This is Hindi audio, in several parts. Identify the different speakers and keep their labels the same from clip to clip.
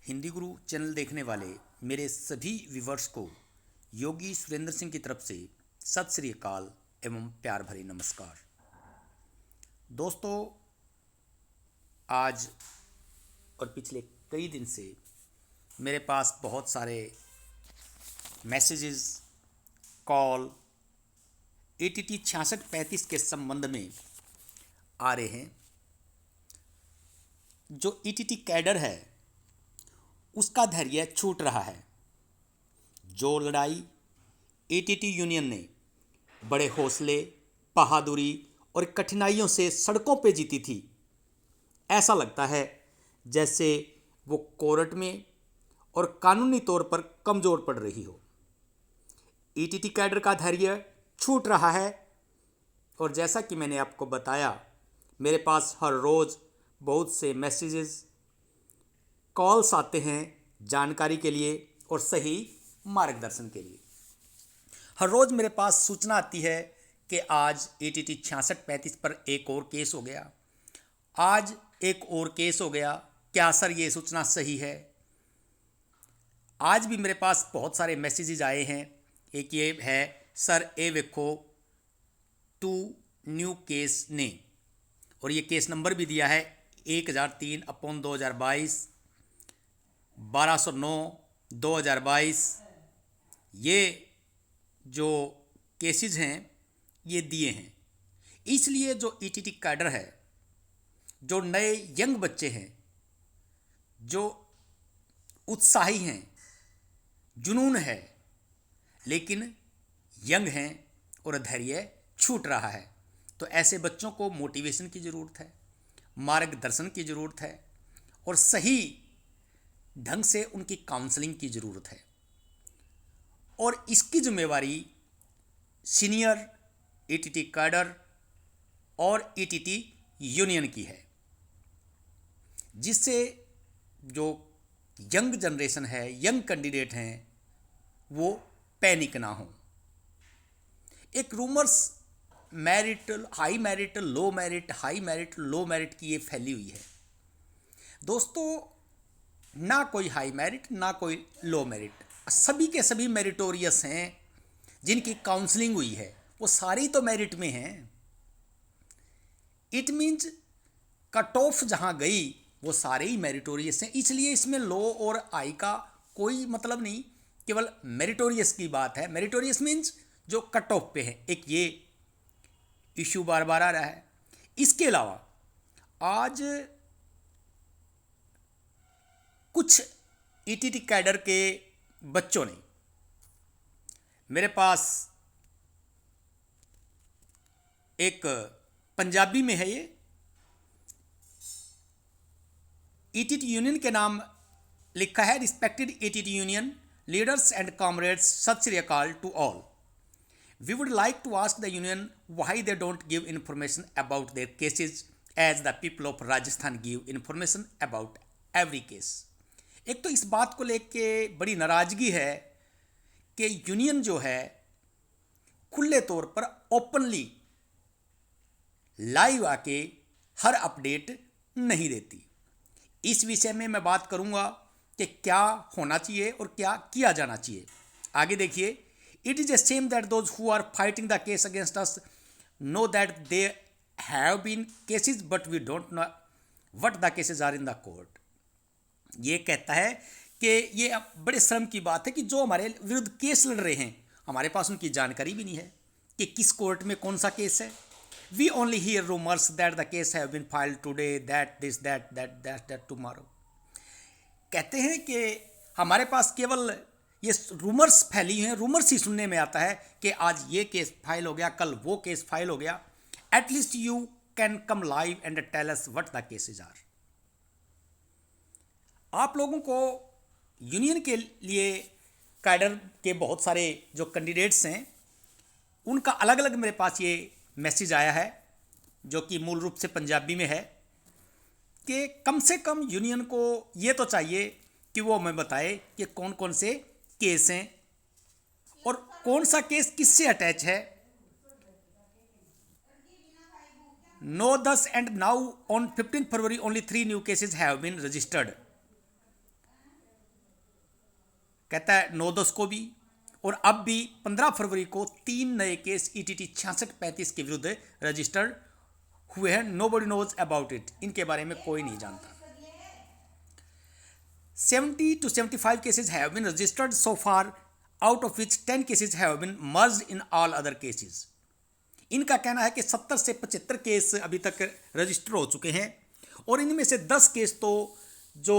Speaker 1: हिंदी गुरु चैनल देखने वाले मेरे सभी व्यूवर्स को योगी सुरेंद्र सिंह की तरफ से सत श्री अकाल एवं प्यार भरे नमस्कार। दोस्तों, आज और पिछले कई दिन से मेरे पास बहुत सारे मैसेजेस, कॉल ATT 6635 के संबंध में आ रहे हैं। जो ETT कैडर है उसका धैर्य छूट रहा है। जो लड़ाई ATT यूनियन ने बड़े हौसले, बहादुरी और कठिनाइयों से सड़कों पे जीती थी, ऐसा लगता है जैसे वो कोर्ट में और कानूनी तौर पर कमज़ोर पड़ रही हो। ETT कैडर का धैर्य छूट रहा है और जैसा कि मैंने आपको बताया, मेरे पास हर रोज़ बहुत से मैसेजेस, कॉल्स आते हैं जानकारी के लिए और सही मार्गदर्शन के लिए। हर रोज़ मेरे पास सूचना आती है कि आज ATT 6635 पर एक और केस हो गया, आज एक और केस हो गया। क्या सर ये सूचना सही है? आज भी मेरे पास बहुत सारे मैसेजेस आए हैं। एक ये है, सर ए वेखो 2 न्यू केस ने, और ये केस नंबर भी दिया है 1003/2022, 1209/2022। ये जो केसेस हैं ये दिए हैं। इसलिए जो ETT कैडर है, जो नए यंग बच्चे हैं, जो उत्साही हैं, जुनून है, लेकिन यंग हैं और धैर्य छूट रहा है, तो ऐसे बच्चों को मोटिवेशन की ज़रूरत है, मार्गदर्शन की ज़रूरत है और सही ढंग से उनकी काउंसलिंग की ज़रूरत है। और इसकी जिम्मेवारी सीनियर ETT कैडर और ETT यूनियन की है, जिससे जो यंग जनरेशन है, यंग कैंडिडेट हैं, वो पैनिक ना हो। एक रूमर्स मैरिट, हाई मैरिट, लो मैरिट, हाई मैरिट, लो मैरिट की ये फैली हुई है। दोस्तों, ना कोई हाई मैरिट ना कोई लो मैरिट, सभी के सभी मेरिटोरियस हैं। जिनकी काउंसलिंग हुई है वो सारी तो मेरिट में हैं। इट मीन्स कट ऑफ जहाँ गई वो सारे ही मेरिटोरियस हैं। इसलिए इसमें लो और हाई का कोई मतलब नहीं, केवल मेरिटोरियस की बात है। मेरिटोरियस मीन्स जो कट ऑफ पे है। एक ये इश्यू बार बार आ रहा है। इसके अलावा आज कुछ ETT कैडर के बच्चों ने मेरे पास, एक पंजाबी में है ये, ETT यूनियन के नाम लिखा है, respected ETT union leaders and comrades, सत श्री अकाल to all. We would like to ask the union why they don't give information about their cases as the people of Rajasthan give information about every case. एक तो इस बात को लेके बड़ी नाराज़गी है कि यूनियन जो है खुले तौर पर ओपनली लाइव आके हर अपडेट नहीं देती। इस विषय में मैं बात करूंगा कि क्या होना चाहिए और क्या किया जाना चाहिए। आगे देखिए, It is a shame that those who are fighting the case against us know that there have been cases, but we don't know what the cases are in the court. ये कहता है कि ये बड़े शर्म की बात है कि जो हमारे विरुद्ध केस लड़ रहे हैं, हमारे पास उनकी जानकारी भी नहीं है कि किस कोर्ट में कौन सा केस है। We only hear rumors that the case have been filed today, that this, that tomorrow. कहते हैं कि हमारे पास केवल ये रूमर्स फैली हैं, रूमर्स ही सुनने में आता है कि आज ये केस फाइल हो गया, कल वो केस फाइल हो गया। At least you can come live and tell us what the cases are. आप लोगों को यूनियन के लिए कैडर के बहुत सारे जो कैंडिडेट्स हैं, उनका अलग अलग मेरे पास ये मैसेज आया है, जो कि मूल रूप से पंजाबी में है, कि कम से कम यूनियन को ये तो चाहिए कि वो हमें बताए कि कौन कौन से केस हैं और कौन सा केस किससे अटैच है। नो दस and now on 15 February only 3 new cases have been registered. कहता है 9/10 को भी और अब भी 15 फरवरी को 3 नए केस ETT 6635 के विरुद्ध रजिस्टर्ड हुए हैं। नोबडी नोज अबाउट इट, इनके बारे में कोई नहीं जानता। 70 to 75 cases have been registered so far, out of which 10 cases have been merged in all other cases. इनका कहना है कि 70 से 75 केस अभी तक रजिस्टर हो चुके हैं और इनमें से 10 केस तो जो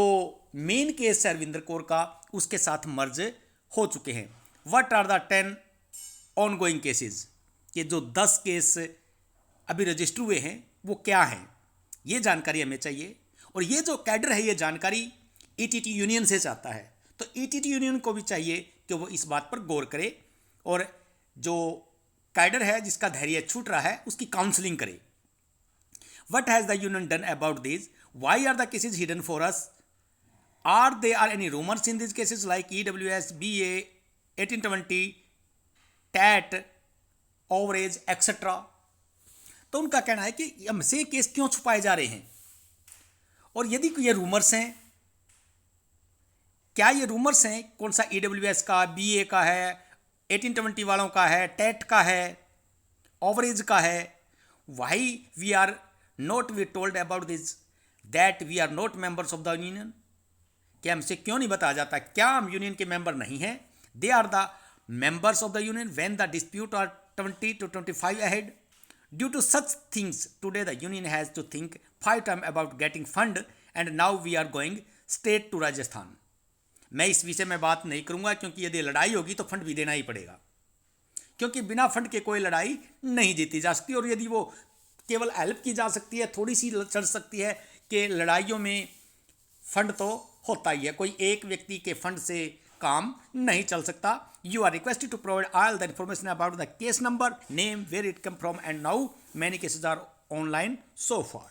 Speaker 1: मेन केस है अरविंदर कौर का उसके साथ मर्ज हो चुके हैं। What are the 10 ongoing cases, ये जो 10 केस अभी रजिस्टर हुए हैं वो क्या हैं, ये जानकारी हमें चाहिए। और ये जो कैडर है ये जानकारी ETT यूनियन से चाहता है, तो ETT यूनियन को भी चाहिए कि वो इस बात पर गौर करे और जो कैडर है जिसका धैर्य छूट रहा है उसकी काउंसलिंग करे। What has the union done about these? Why are the cases hidden for us? Are there any rumors in these cases like EWS, BA, 1820, TAT, overage, etc.? तो उनका कहना है कि हमसे केस क्यों छुपाए जा रहे हैं और यदि ये रूमर्स हैं, क्या ये रूमर्स हैं कौन सा EWS का, BA का है, 1820 वालों का है, TAT का है, ओवरेज का है? Why we are not we told about this that we are not members of the union? क्या हमसे क्यों नहीं बताया जाता? क्या हम यूनियन के मेंबर नहीं हैं? They are the members of the union when the dispute are 20 to 25 ahead. Due to such things, today the union has to think 5 times about getting fund and now we are going straight to Rajasthan. मैं इस विषय में बात नहीं करूंगा क्योंकि यदि लड़ाई होगी तो फंड भी देना ही पड़ेगा, क्योंकि बिना फंड के कोई लड़ाई नहीं जीती जा सकती। और यदि वो केवल हेल्प की जा सकती है, थोड़ी सी चल सकती है कि लड़ाइयों में फंड तो होता ही है, कोई एक व्यक्ति के फंड से काम नहीं चल सकता। You are requested to provide all the information about the case number, name, where it come from and now many cases are online so far.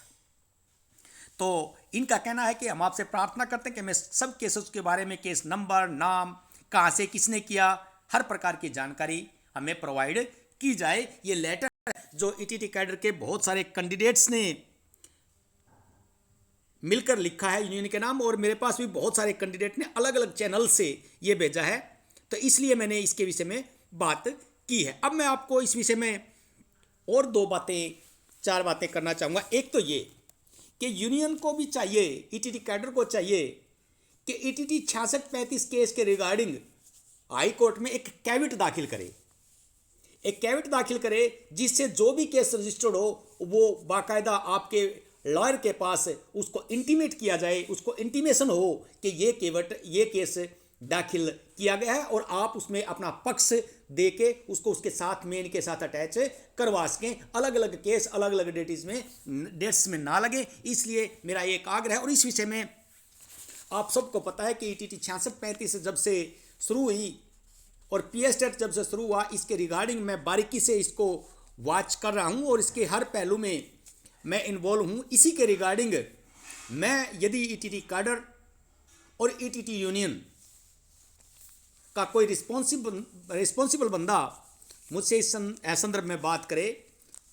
Speaker 1: तो इनका कहना है कि हम आपसे प्रार्थना करते हैं कि हमें सब केसेस के बारे में, केस नंबर, नाम, कहाँ से किसने किया, हर प्रकार की जानकारी हमें प्रोवाइड की जाए। ये लेटर जो ETT कैडर के बहुत सारे कैंडिडेट्स ने मिलकर लिखा है यूनियन के नाम, और मेरे पास भी बहुत सारे कैंडिडेट ने अलग अलग चैनल से ये भेजा है, तो इसलिए मैंने इसके विषय में बात की है। अब मैं आपको इस विषय में और 4 बातें करना चाहूँगा। एक तो ये कि यूनियन को भी चाहिए, ETT कैडर को चाहिए कि ETT 6635 केस के रिगार्डिंग हाई कोर्ट में एक कैविट दाखिल करे, जिससे जो भी केस रजिस्टर्ड हो वो बाकायदा आपके लॉयर के पास उसको इंटीमेट किया जाए, उसको इंटीमेशन हो कि ये केस दाखिल किया गया है और आप उसमें अपना पक्ष दे के उसको उसके साथ मेन के साथ अटैच करवा सकें। अलग अलग केस अलग अलग डेट्स में ना लगे, इसलिए मेरा एक आग्रह है। और इस विषय में आप सबको पता है कि ETT 6635 जब से शुरू हुई और PS टेट जब से शुरू हुआ, इसके रिगार्डिंग मैं बारीकी से इसको वॉच कर रहा हूँ और इसके हर पहलू में मैं इन्वॉल्व हूँ। इसी के रिगार्डिंग मैं यदि ETT कैडर और ETT यूनियन का कोई रिस्पॉन्सिबल बंदा मुझसे इस संदर्भ में बात करे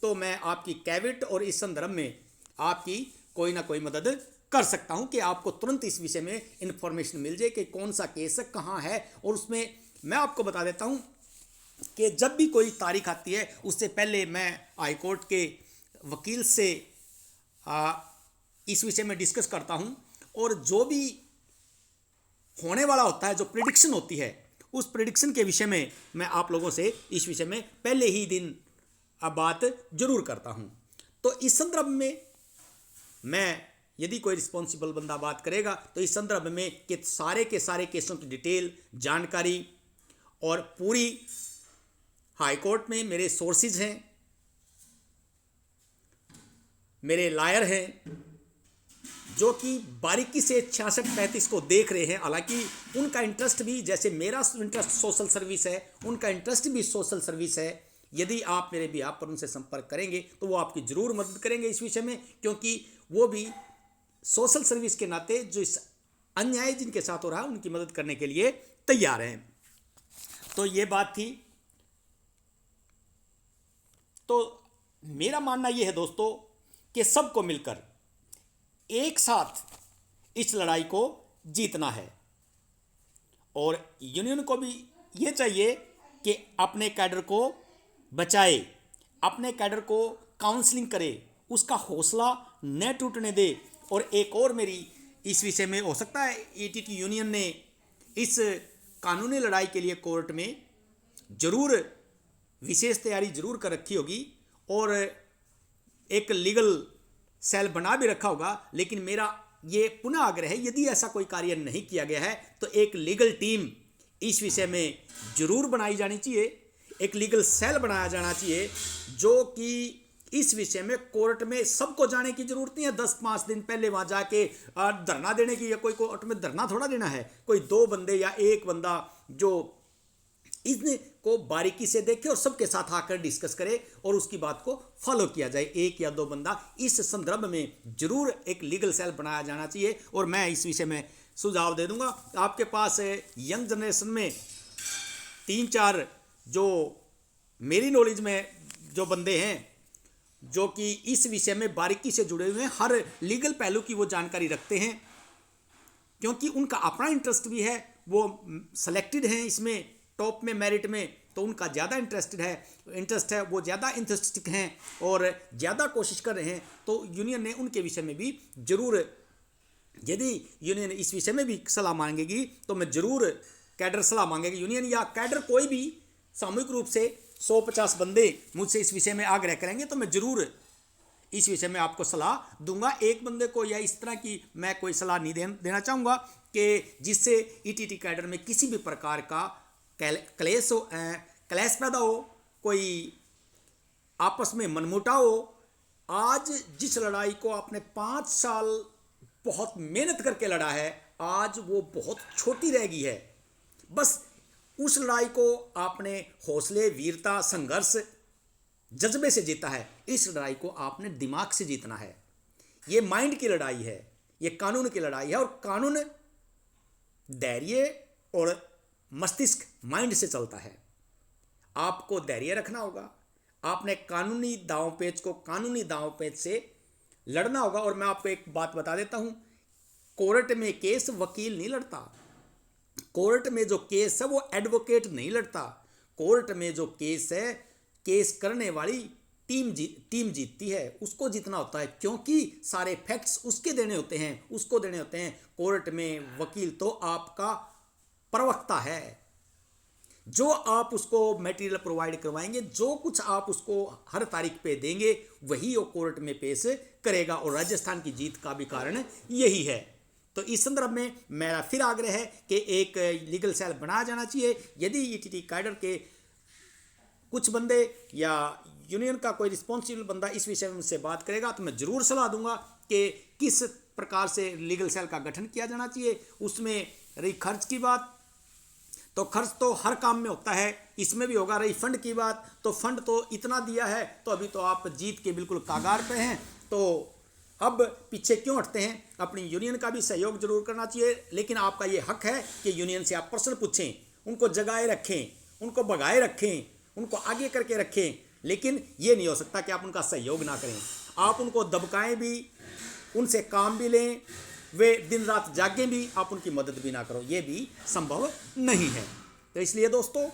Speaker 1: तो मैं आपकी कैविट और इस संदर्भ में आपकी कोई ना कोई मदद कर सकता हूं कि आपको तुरंत इस विषय में इंफॉर्मेशन मिल जाए कि कौन सा केस कहाँ है। और उसमें मैं आपको बता देता हूं कि जब भी कोई तारीख आती है उससे पहले मैं हाई कोर्ट के वकील से इस विषय में डिस्कस करता हूं, और जो भी होने वाला होता है, जो प्रिडिक्शन होती है, उस प्रिडिक्शन के विषय में मैं आप लोगों से इस विषय में पहले ही दिन बात जरूर करता हूं। तो इस संदर्भ में मैं यदि कोई रिस्पॉन्सिबल बंदा बात करेगा तो इस संदर्भ में कि सारे के सारे केसों की डिटेल जानकारी और पूरी हाई कोर्ट में मेरे सोर्सेज हैं, मेरे लॉयर हैं जो कि बारीकी से 6635 को देख रहे हैं। हालांकि उनका इंटरेस्ट भी, जैसे मेरा इंटरेस्ट सोशल सर्विस है, उनका इंटरेस्ट भी सोशल सर्विस है। यदि आप मेरे भी आप पर उनसे संपर्क करेंगे तो वो आपकी ज़रूर मदद करेंगे इस विषय में, क्योंकि वो भी सोशल सर्विस के नाते जो इस अन्याय जिनके साथ हो रहा है उनकी मदद करने के लिए तैयार हैं। तो ये बात थी। तो मेरा मानना ये है दोस्तों कि सबको मिलकर एक साथ इस लड़ाई को जीतना है और यूनियन को भी ये चाहिए कि अपने कैडर को बचाए, अपने कैडर को काउंसलिंग करे, उसका हौसला न टूटने दे। और एक और मेरी इस विषय में, हो सकता है ईटीटी यूनियन ने इस कानूनी लड़ाई के लिए कोर्ट में जरूर विशेष तैयारी जरूर कर रखी होगी और एक लीगल सेल बना भी रखा होगा, लेकिन मेरा ये पुनः आग्रह है, यदि ऐसा कोई कार्य नहीं किया गया है तो एक लीगल टीम इस विषय में जरूर बनाई जानी चाहिए, एक लीगल सेल बनाया जाना चाहिए जो कि इस विषय में कोर्ट में सबको जाने की जरूरत नहीं है। 10-5 दिन पहले वहां जाके धरना देने की, या कोई कोर्ट में धरना थोड़ा देना है, कोई 2 बंदे या एक बंदा जो इसको बारीकी से देखे और सबके साथ आकर डिस्कस करे और उसकी बात को फॉलो किया जाए। 1 या 2 बंदा, इस संदर्भ में जरूर एक लीगल सेल बनाया जाना चाहिए। और मैं इस विषय में सुझाव दे दूंगा। आपके पास यंग जनरेशन में 3-4 जो मेरी नॉलेज में जो बंदे हैं जो कि इस विषय में बारीकी से जुड़े हुए हैं, हर लीगल पहलू की वो जानकारी रखते हैं, क्योंकि उनका अपना इंटरेस्ट भी है, वो सेलेक्टेड हैं इसमें टॉप में, मेरिट में, तो उनका ज़्यादा इंटरेस्ट है, वो ज़्यादा इंटरेस्टिक हैं और ज़्यादा कोशिश कर रहे हैं। तो यूनियन ने उनके विषय में भी जरूर, यदि यूनियन इस विषय में भी सलाह मांगेगी तो मैं जरूर, कैडर सलाह मांगेगी यूनियन या कैडर कोई भी सामूहिक रूप से 100-50 बंदे मुझसे इस विषय में आग्रह करेंगे तो मैं जरूर इस विषय में आपको सलाह दूंगा। एक बंदे को या इस तरह की मैं कोई सलाह नहीं देना चाहूँगा कि जिससे ईटीटी कैडर में किसी भी प्रकार का क्लेश पैदा हो, कोई आपस में मनमुटाव हो। आज जिस लड़ाई को आपने 5 साल बहुत मेहनत करके लड़ा है, आज वो बहुत छोटी रह गई है। बस उस लड़ाई को आपने हौसले, वीरता, संघर्ष, जज्बे से जीता है। इस लड़ाई को आपने दिमाग से जीतना है। ये माइंड की लड़ाई है, ये कानून की लड़ाई है और कानून धैर्य और मस्तिष्क, माइंड से चलता है। आपको धैर्य रखना होगा, आपने कानूनी दांवपेच को कानूनी दांवपेच से लड़ना होगा। और मैं आपको एक बात बता देता हूं, कोर्ट में केस वकील नहीं लड़ता, कोर्ट में जो केस है वो एडवोकेट नहीं लड़ता, कोर्ट में जो केस है, केस करने वाली टीम जीतती है, उसको जीतना होता है, क्योंकि सारे फैक्ट्स उसके देने होते हैं, उसको देने होते हैं। कोर्ट में वकील तो आपका प्रवक्ता है, जो आप उसको मटेरियल प्रोवाइड करवाएंगे, जो कुछ आप उसको हर तारीख पे देंगे, वही वो कोर्ट में पेश करेगा। और राजस्थान की जीत का भी कारण यही है। तो इस संदर्भ में मेरा फिर आग्रह है कि एक लीगल सेल बनाया जाना चाहिए। यदि ईटीटी कैडर के कुछ बंदे या यूनियन का कोई रिस्पॉन्सिबल बंदा इस विषय में मुझसे बात करेगा तो मैं जरूर सलाह दूंगा कि किस प्रकार से लीगल सेल का गठन किया जाना चाहिए। उसमें रही खर्च की बात, तो खर्च तो हर काम में होता है, इसमें भी होगा। रही फंड की बात, तो फंड तो इतना दिया है तो अभी तो आप जीत के बिल्कुल कागार पे हैं, तो अब पीछे क्यों हटते हैं। अपनी यूनियन का भी सहयोग जरूर करना चाहिए, लेकिन आपका ये हक है कि यूनियन से आप प्रश्न पूछें, उनको जगाए रखें, उनको भगाए रखें, उनको आगे करके रखें। लेकिन ये नहीं हो सकता कि आप उनका सहयोग ना करें, आप उनको दबकाएं भी, उनसे काम भी लें, वे दिन रात जागें भी, आप उनकी मदद भी ना करो, ये भी संभव नहीं है। तो इसलिए दोस्तों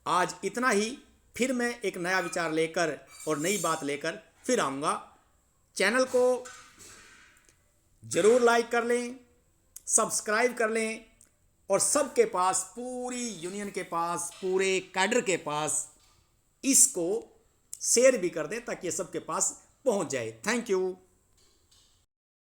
Speaker 1: आज इतना ही। फिर मैं एक नया विचार लेकर और नई बात लेकर फिर आऊँगा। चैनल को जरूर लाइक कर लें, सब्सक्राइब कर लें और सबके पास, पूरी यूनियन के पास, पूरे कैडर के पास इसको शेयर भी कर दें ताकि सबके पास पहुंच जाए। Thank you.